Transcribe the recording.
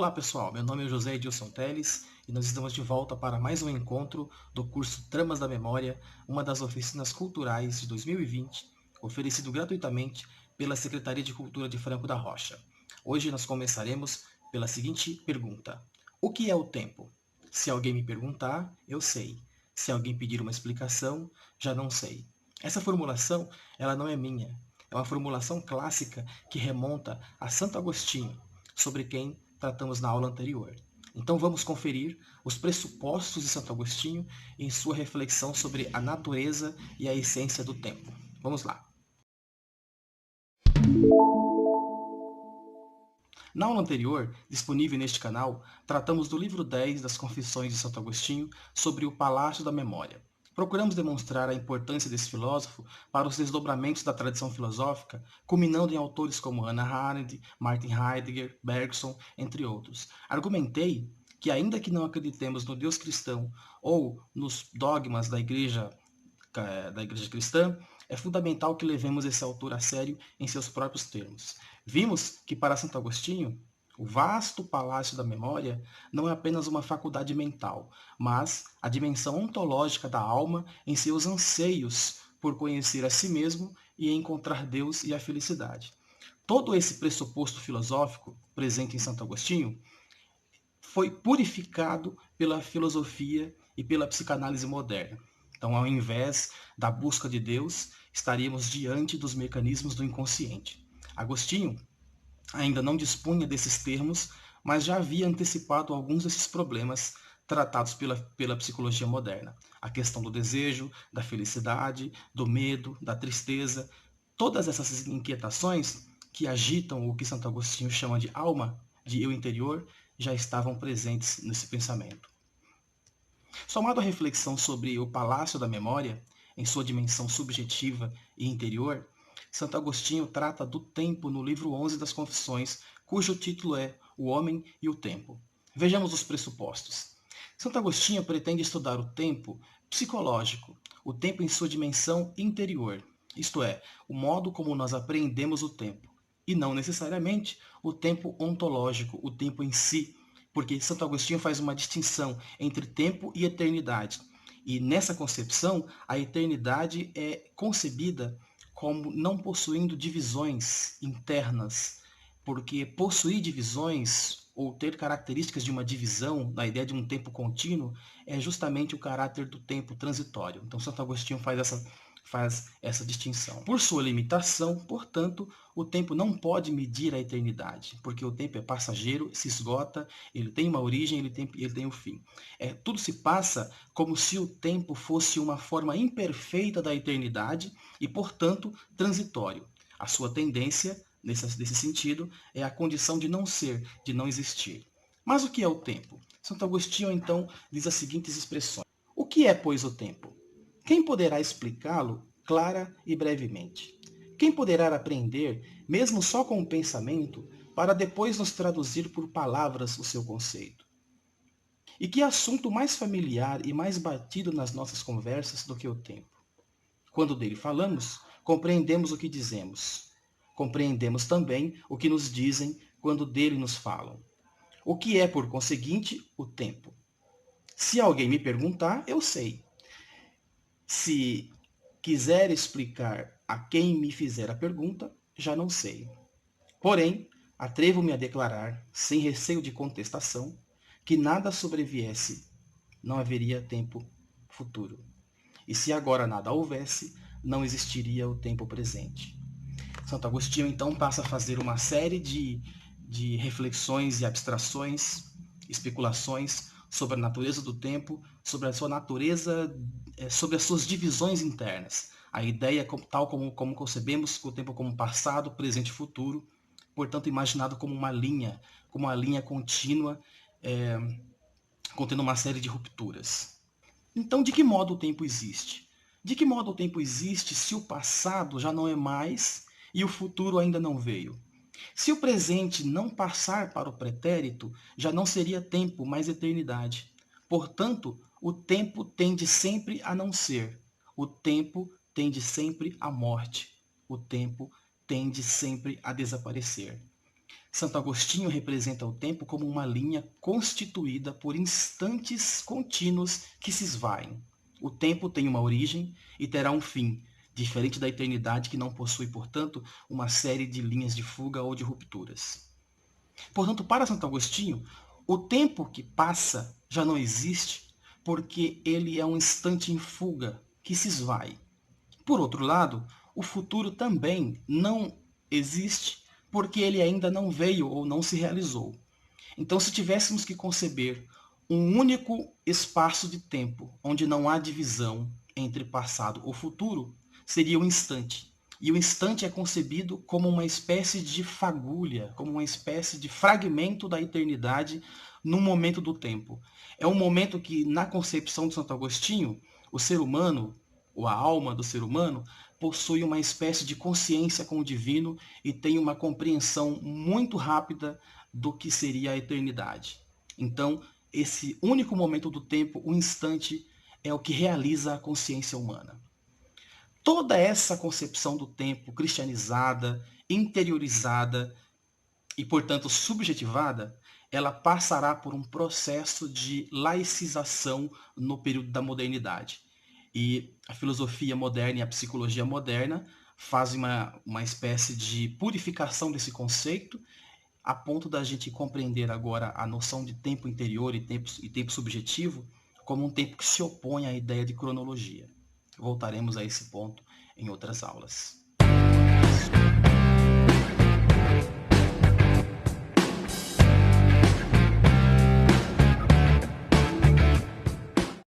Olá pessoal, meu nome é José Edilson Teles e nós estamos de volta para mais um encontro do curso Tramas da Memória, uma das oficinas culturais de 2020, oferecido gratuitamente pela Secretaria de Cultura de Franco da Rocha. Hoje nós começaremos pela seguinte pergunta: o que é o tempo? Se alguém me perguntar, eu sei. Se alguém pedir uma explicação, já não sei. Essa formulação, ela não é minha. É uma formulação clássica que remonta a Santo Agostinho, sobre quem tratamos na aula anterior. Então vamos conferir os pressupostos de Santo Agostinho em sua reflexão sobre a natureza e a essência do tempo. Vamos lá. Na aula anterior, disponível neste canal, tratamos do livro 10 das Confissões de Santo Agostinho sobre o Palácio da Memória. Procuramos demonstrar a importância desse filósofo para os desdobramentos da tradição filosófica, culminando em autores como Hannah Arendt, Martin Heidegger, Bergson, entre outros. Argumentei que, ainda que não acreditemos no Deus cristão ou nos dogmas da igreja cristã, é fundamental que levemos esse autor a sério em seus próprios termos. Vimos que, para Santo Agostinho, o vasto palácio da memória não é apenas uma faculdade mental, mas a dimensão ontológica da alma em seus anseios por conhecer a si mesmo e encontrar Deus e a felicidade. Todo esse pressuposto filosófico presente em Santo Agostinho foi purificado pela filosofia e pela psicanálise moderna. Então, ao invés da busca de Deus, estaríamos diante dos mecanismos do inconsciente. Agostinho ainda não dispunha desses termos, mas já havia antecipado alguns desses problemas tratados pela psicologia moderna. A questão do desejo, da felicidade, do medo, da tristeza, todas essas inquietações que agitam o que Santo Agostinho chama de alma, de eu interior, já estavam presentes nesse pensamento. Somado à reflexão sobre o Palácio da Memória, em sua dimensão subjetiva e interior, Santo Agostinho trata do tempo no livro 11 das Confissões, cujo título é O Homem e o Tempo. Vejamos os pressupostos. Santo Agostinho pretende estudar o tempo psicológico, o tempo em sua dimensão interior, isto é, o modo como nós apreendemos o tempo, e não necessariamente o tempo ontológico, o tempo em si, porque Santo Agostinho faz uma distinção entre tempo e eternidade. E nessa concepção, a eternidade é concebida como não possuindo divisões internas, porque possuir divisões ou ter características de uma divisão, da ideia de um tempo contínuo, é justamente o caráter do tempo transitório. Então Santo Agostinho faz essa distinção. Por sua limitação, portanto, o tempo não pode medir a eternidade, porque o tempo é passageiro, se esgota, ele tem uma origem, ele tem um fim. Tudo se passa como se o tempo fosse uma forma imperfeita da eternidade e, portanto, transitório. A sua tendência, nesse sentido, é a condição de não ser, de não existir. Mas o que é o tempo? Santo Agostinho, então, diz as seguintes expressões. O que é, pois, o tempo? Quem poderá explicá-lo clara e brevemente? Quem poderá aprender, mesmo só com o pensamento, para depois nos traduzir por palavras o seu conceito? E que assunto mais familiar e mais batido nas nossas conversas do que o tempo? Quando dele falamos, compreendemos o que dizemos. Compreendemos também o que nos dizem quando dele nos falam. O que é, por conseguinte, o tempo? Se alguém me perguntar, eu sei. Se quiser explicar a quem me fizer a pergunta, já não sei. Porém, atrevo-me a declarar, sem receio de contestação, que nada sobreviesse, não haveria tempo futuro. E se agora nada houvesse, não existiria o tempo presente. Santo Agostinho, então, passa a fazer uma série de reflexões e abstrações, especulações sobre a natureza do tempo, sobre a sua natureza, sobre as suas divisões internas. A ideia, tal como concebemos o tempo como passado, presente e futuro, portanto, imaginado como uma linha contínua, contendo uma série de rupturas. Então, de que modo o tempo existe? De que modo o tempo existe se o passado já não é mais e o futuro ainda não veio? Se o presente não passar para o pretérito, já não seria tempo, mas eternidade. Portanto, o tempo tende sempre a não ser. O tempo tende sempre à morte. O tempo tende sempre a desaparecer. Santo Agostinho representa o tempo como uma linha constituída por instantes contínuos que se esvaem. O tempo tem uma origem e terá um fim, diferente da eternidade que não possui, portanto, uma série de linhas de fuga ou de rupturas. Portanto, para Santo Agostinho, o tempo que passa já não existe porque ele é um instante em fuga que se esvai. Por outro lado, o futuro também não existe porque ele ainda não veio ou não se realizou. Então, se tivéssemos que conceber um único espaço de tempo onde não há divisão entre passado ou futuro, seria o instante. E o instante é concebido como uma espécie de fagulha, como uma espécie de fragmento da eternidade no momento do tempo. É um momento que, na concepção de Santo Agostinho, o ser humano, ou a alma do ser humano, possui uma espécie de consciência com o divino e tem uma compreensão muito rápida do que seria a eternidade. Então, esse único momento do tempo, o instante, é o que realiza a consciência humana. Toda essa concepção do tempo cristianizada, interiorizada e, portanto, subjetivada, ela passará por um processo de laicização no período da modernidade. E a filosofia moderna e a psicologia moderna fazem uma espécie de purificação desse conceito, a ponto da gente compreender agora a noção de tempo interior e tempo subjetivo como um tempo que se opõe à ideia de cronologia. Voltaremos a esse ponto em outras aulas.